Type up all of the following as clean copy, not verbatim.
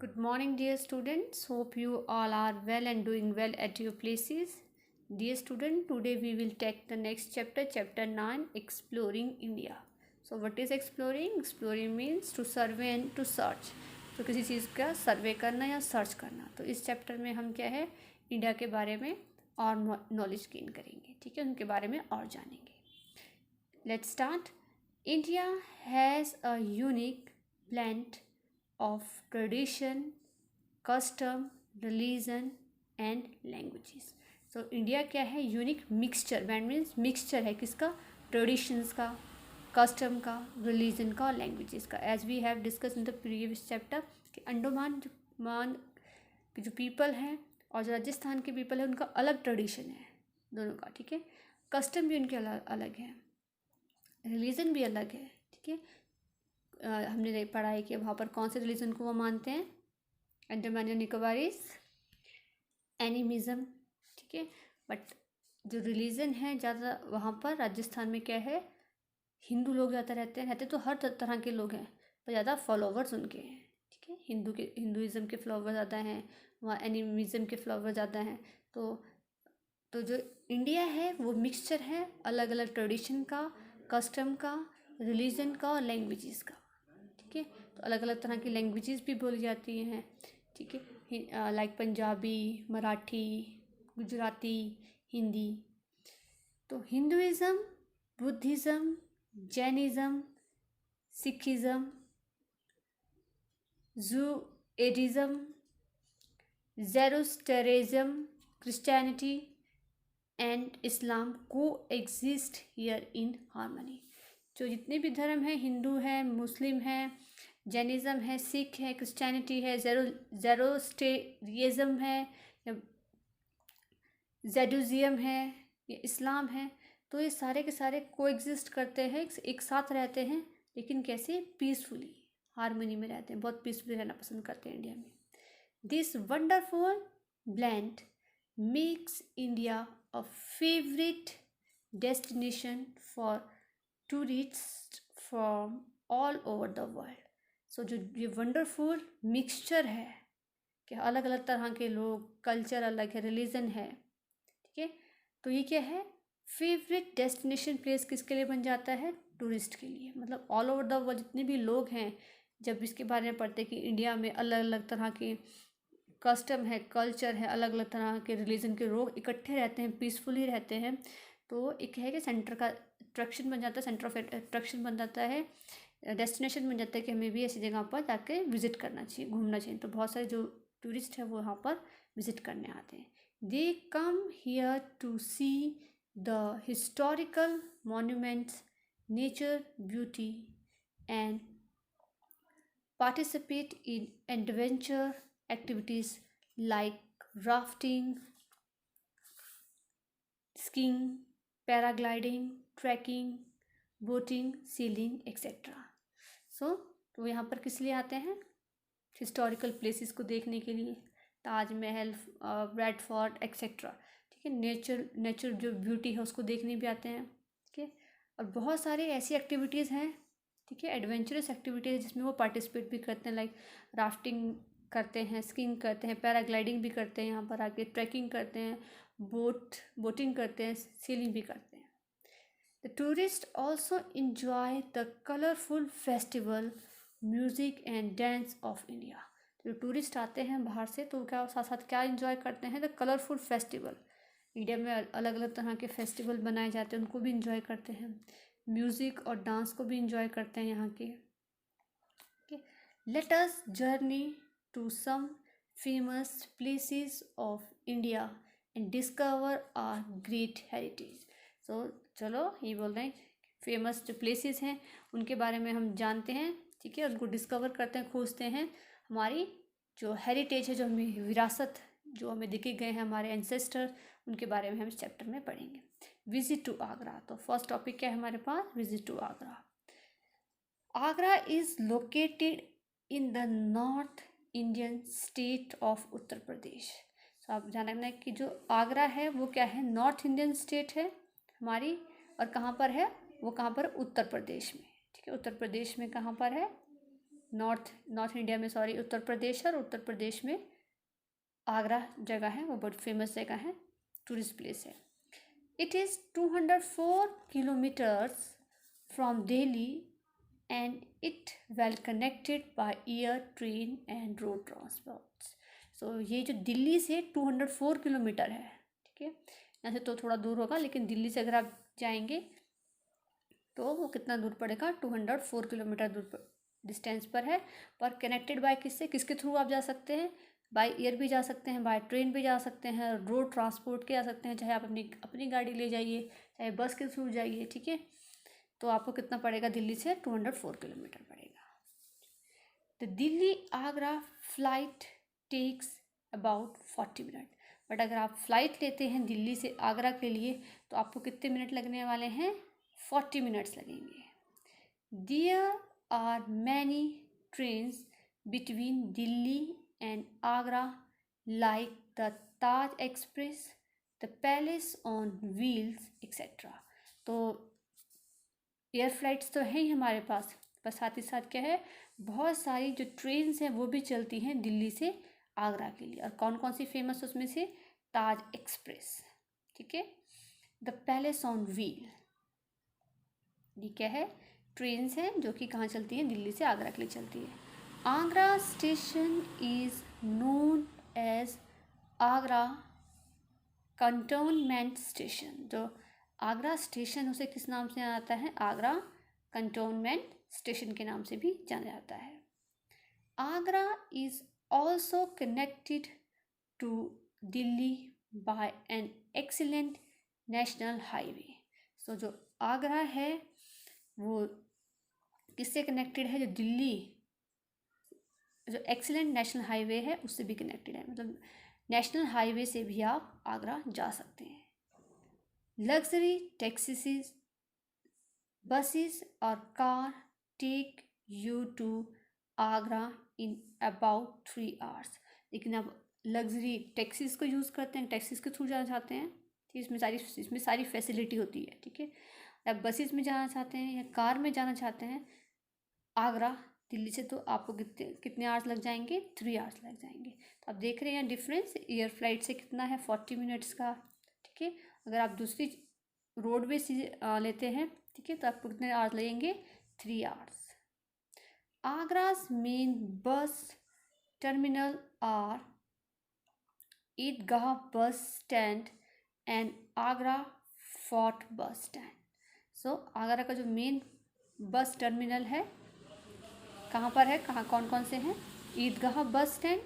Good morning, dear students. Hope you all are well and doing well at your places. Dear student, today we will take the next chapter, chapter 9, Exploring India. So, what is exploring? Exploring means to survey and to search. तो किसी चीज़ का सर्वे करना या search करना. तो इस chapter में हम क्या है, इंडिया के बारे में और नॉलेज गेन करेंगे. ठीक है, उनके बारे में और जानेंगे. Let's start. India has a unique blend of tradition, custom, religion and languages. So India क्या है, unique mixture. Band means mixture है किसका, ट्रेडिशंस का, कस्टम का, रिलीजन का और लैंग्वेजेस का. As we have discuss in the previous chapter कि अंडमान के जो पीपल हैं और जो राजस्थान के पीपल हैं उनका अलग ट्रेडिशन है दोनों का. ठीक है, कस्टम भी उनके अलग है, रिलीजन भी अलग है. ठीक है, हमने पढ़ा है कि वहाँ पर कौन से रिलीजन को वो मानते हैं, अंडमान एंड निकोबारीज एनिमिज़म. ठीक है, बट जो रिलीजन है ज़्यादा वहाँ पर राजस्थान में क्या है, हिंदू लोग ज़्यादा रहते तो हर तरह के लोग हैं पर ज़्यादा फॉलोवर्स उनके हैं. ठीक है, हिंदुइज़म के फॉलोवर ज़्यादा हैं, वहाँ एनिमिज़म के फॉलोवर ज़्यादा हैं. तो जो इंडिया है वो मिक्सचर है अलग अलग ट्रेडिशन का, कस्टम का, रिलीजन का और लैंग्वेजेस का. ठीक है, तो अलग अलग तरह की लैंग्वेजेस भी बोली जाती हैं. ठीक है, लाइक पंजाबी, मराठी, गुजराती, हिंदी. तो Hinduism, Buddhism, Jainism, Sikhism, Judaism, Zoroastrianism, Christianity and Islam coexist here in harmony. जो जितने भी धर्म हैं, हिंदू है, मुस्लिम है, जैनिज़्म है, सिख है, क्रिश्चियनिटी है, ज़ेरोस्ट्रियनिज़्म है, या ज़ेडुज़ियम है, या इस्लाम है, तो ये सारे के सारे को एग्जिस्ट करते हैं, एक साथ रहते हैं. लेकिन कैसे, पीसफुली, हारमोनी में रहते हैं, बहुत पीसफुली रहना पसंद करते हैं इंडिया में. This wonderful blend makes India a favorite destination for tourists from all over the world. So जो ये वंडरफुल मिक्सचर है कि अलग अलग तरह के लोग, कल्चर अलग है, रिलीजन है. ठीक है, तो ये क्या है, फेवरेट डेस्टिनेशन प्लेस किसके लिए बन जाता है, टूरिस्ट के लिए. मतलब ऑल ओवर द वर्ल्ड जितने भी लोग हैं जब इसके बारे में पढ़ते हैं कि इंडिया में अलग अलग तरह के कस्टम है, कल्चर है, अलग अलग तरह के रिलीजन के लोग इकट्ठे रहते हैं, पीसफुली रहते हैं, तो एक है कि सेंटर का अट्रैक्शन बन जाता है, सेंटर ऑफ अट्रैक्शन बन जाता है, डेस्टिनेशन बन जाता है कि हमें भी ऐसी जगह पर जाके विजिट करना चाहिए, घूमना चाहिए. तो बहुत सारे जो टूरिस्ट हैं वो यहाँ पर विजिट करने आते हैं. They come here to see the historical monuments, nature beauty and participate in adventure activities like rafting, skiing, paragliding, trekking, boating, sailing, etc. तो यहाँ पर किस लिए आते हैं, हिस्टोरिकल प्लेसेस को देखने के लिए, ताजमहल, रेड फोर्ट एक्सेट्रा. ठीक है, नेचर जो ब्यूटी है उसको देखने भी आते हैं. ठीक है, और बहुत सारी ऐसी एक्टिविटीज़ हैं, ठीक है, एडवेंचरस एक्टिविटीज़ जिसमें वो पार्टिसिपेट भी करते हैं, लाइक राफ्टिंग करते हैं, स्कीइंग करते हैं, पैराग्लाइडिंग भी करते हैं, यहाँ पर आके ट्रैकिंग करते हैं, बोटिंग करते हैं, सेलिंग भी करते हैं. The tourist also enjoy the colourful festival, music and dance of India. जो टूरिस्ट आते हैं बाहर से तो क्या साथ साथ क्या इन्जॉय करते हैं, द कलरफुल फेस्टिवल. इंडिया में अलग अलग तरह के फेस्टिवल बनाए जाते हैं, उनको भी इन्जॉय करते हैं, म्यूज़िक और डांस को भी इंजॉय करते हैं यहाँ के. Let us journey to some famous places of India and discover our great heritage. So चलो, ये बोल रहे हैं फेमस जो प्लेसेस हैं उनके बारे में हम जानते हैं. ठीक है, उनको डिस्कवर करते हैं, खोजते हैं, हमारी जो हेरिटेज है, जो हमें विरासत, जो हमें दिखे गए हैं हमारे एंसेस्टर, उनके बारे में हम इस चैप्टर में पढ़ेंगे. Visit to Agra. तो फर्स्ट टॉपिक क्या है हमारे पास, visit to Agra. Agra is located in the north Indian state of Uttar Pradesh. तो आप जानना है कि जो आगरा है वो क्या है, नॉर्थ इंडियन स्टेट है हमारी, और कहाँ पर है वो, कहाँ पर, उत्तर प्रदेश में. ठीक है, उत्तर प्रदेश में कहाँ पर है, नॉर्थ इंडिया में, सॉरी, उत्तर प्रदेश है, और उत्तर प्रदेश में आगरा जगह है, वो बहुत फेमस जगह है, टूरिस्ट प्लेस है। It is 204 kilometres from Delhi and it well connected by air, train and road transport. So ये जो दिल्ली से 204 किलोमीटर है, ठीक है, यहाँ से तो थोड़ा दूर होगा, लेकिन दिल्ली से अगर आप जाएंगे तो वो कितना दूर पड़ेगा, 204 किलोमीटर दूर डिस्टेंस पर है। पर कनेक्टेड बाय किससे, किसके थ्रू आप जा सकते हैं, बाय एयर भी जा सकते हैं, बाय ट्रेन भी जा सकते हैं, रोड ट्रांसपोर्ट के जा सकते हैं, चाहे आप अपनी गाड़ी ले जाइए, चाहे बस के थ्रू जाइए, ठीक है। तो आपको कितना पड़ेगा, दिल्ली से 204 किलोमीटर पड़ेगा। तो Delhi Agra flight takes about 40 minute. But अगर आप फ्लाइट लेते हैं दिल्ली से आगरा के लिए तो आपको कितने मिनट लगने वाले हैं, 40 मिनट्स लगेंगे। There are many trains between Delhi and Agra like the Taj express, the palace on wheels etcetera. तो एयर फ्लाइट्स तो हैं ही हमारे पास, पर साथ ही साथ क्या है, बहुत सारी जो ट्रेन्स हैं वो भी चलती हैं दिल्ली से आगरा के लिए। और कौन कौन सी फेमस उसमें से, ताज एक्सप्रेस, ठीक है, द पैलेस ऑन व्हील, ये क्या है, ट्रेन्स हैं जो कि कहाँ चलती हैं, दिल्ली से आगरा के लिए चलती है। Agra station is known as Agra cantonment station. जो आगरा स्टेशन उसे किस नाम से आता है, आगरा कंटोनमेंट स्टेशन के नाम से भी जाना जाता है। Agra is also connected to Delhi by an excellent national highway. So जो आगरा है वो किससे कनेक्टेड है, जो दिल्ली जो एक्सीलेंट नेशनल हाईवे है उससे भी कनेक्टेड है, मतलब नेशनल हाईवे से भी आप आगरा जा सकते हैं। लग्जरी टैक्सीज, बसेस और car take you to Agra in about 3 hours. लेकिन आप लग्जरी टैक्सीज को यूज़ करते हैं, टैक्सीज के थ्रू जाना चाहते हैं, ठीक, इसमें सारी फैसिलिटी होती है, ठीक है। आप बसेस में जाना चाहते हैं या कार में जाना चाहते हैं आगरा दिल्ली से, तो आपको कितने आवर्स लग जाएंगे, 3 आवर्स लग जाएंगे। तो आप देख रहे हैं डिफरेंस, एयर फ्लाइट से कितना है, 40 मिनट्स का, ठीक है। अगर आप दूसरी रोडवेज लेते हैं, ठीक है, तो आपको कितने आवर्स लगेंगे, 3 आवर्स। आगरा's main bus terminal are Idgah bus stand and Agra fort bus stand. So Agra का जो मेन बस टर्मिनल है कहाँ पर है, कौन कौन से हैं, ईदगाह बस स्टैंड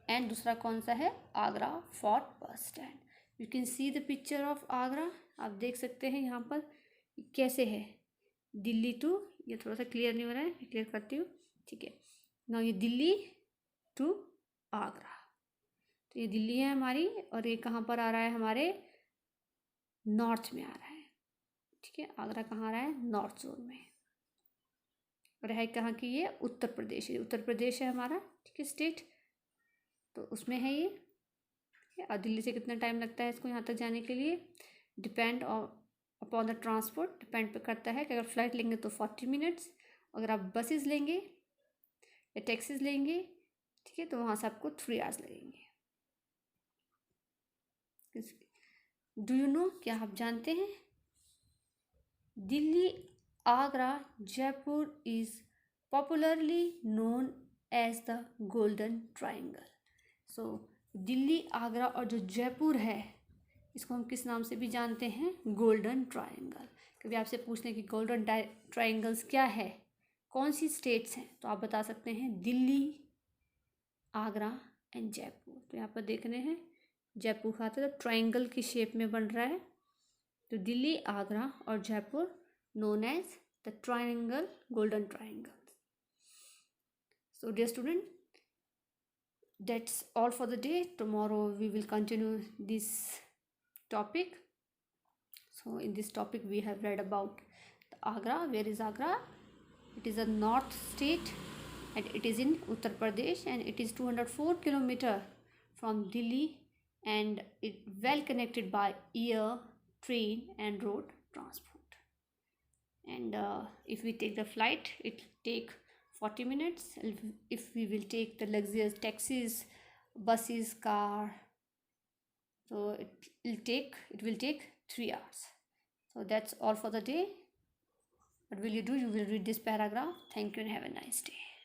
एंड दूसरा कौन सा है, Agra fort bus stand. You can see the picture of Agra, आप देख सकते हैं यहाँ पर कैसे है दिल्ली टू, ये थोड़ा सा क्लियर नहीं हो रहा है, क्लियर करती हूँ, ठीक है ना। ये दिल्ली टू आगरा, तो ये दिल्ली है हमारी, और ये कहाँ पर आ रहा है, हमारे नॉर्थ में आ रहा है, ठीक है। आगरा कहाँ आ रहा है, नॉर्थ जोन में, और है कहाँ की, ये उत्तर प्रदेश, ये उत्तर प्रदेश है हमारा, ठीक है, स्टेट, तो उसमें है ये। और दिल्ली से कितना टाइम लगता है इसको यहाँ तक जाने के लिए, depend upon the transport, depend पे करता है कि अगर फ्लाइट लेंगे तो 40 मिनट्स, अगर आप बसेस लेंगे या टैक्सीज लेंगे, ठीक है, तो वहाँ से आपको 3 आवर्स लगेंगे। डू यू नो, क्या आप जानते हैं, Delhi Agra Jaipur is popularly known as the golden triangle. So Delhi Agra और जो जयपुर है इसको हम किस नाम से भी जानते हैं, गोल्डन ट्राइंगल। कभी आपसे पूछ लें कि गोल्डन ट्राइंगल्स क्या है, कौन सी स्टेट्स हैं, तो आप बता सकते हैं दिल्ली, आगरा एंड जयपुर। तो यहाँ पर देख रहे हैं जयपुर खाते तो ट्राइंगल की शेप में बन रहा है, तो दिल्ली आगरा और Jaipur known as the triangle, golden triangle. So dear student, that's all for the day. Tomorrow we will continue this topic. So in this topic we have read about the Agra. Where is Agra? It is a north state and it is in Uttar Pradesh, and it is 204 kilometer from Delhi, and it well connected by air, train and road transport. And if we take the flight, it take 40 minutes. If we will take the luxurious taxis, buses, car, so it will take 3 hours. So that's all for the day. What will you do? You will read this paragraph. Thank you and have a nice day.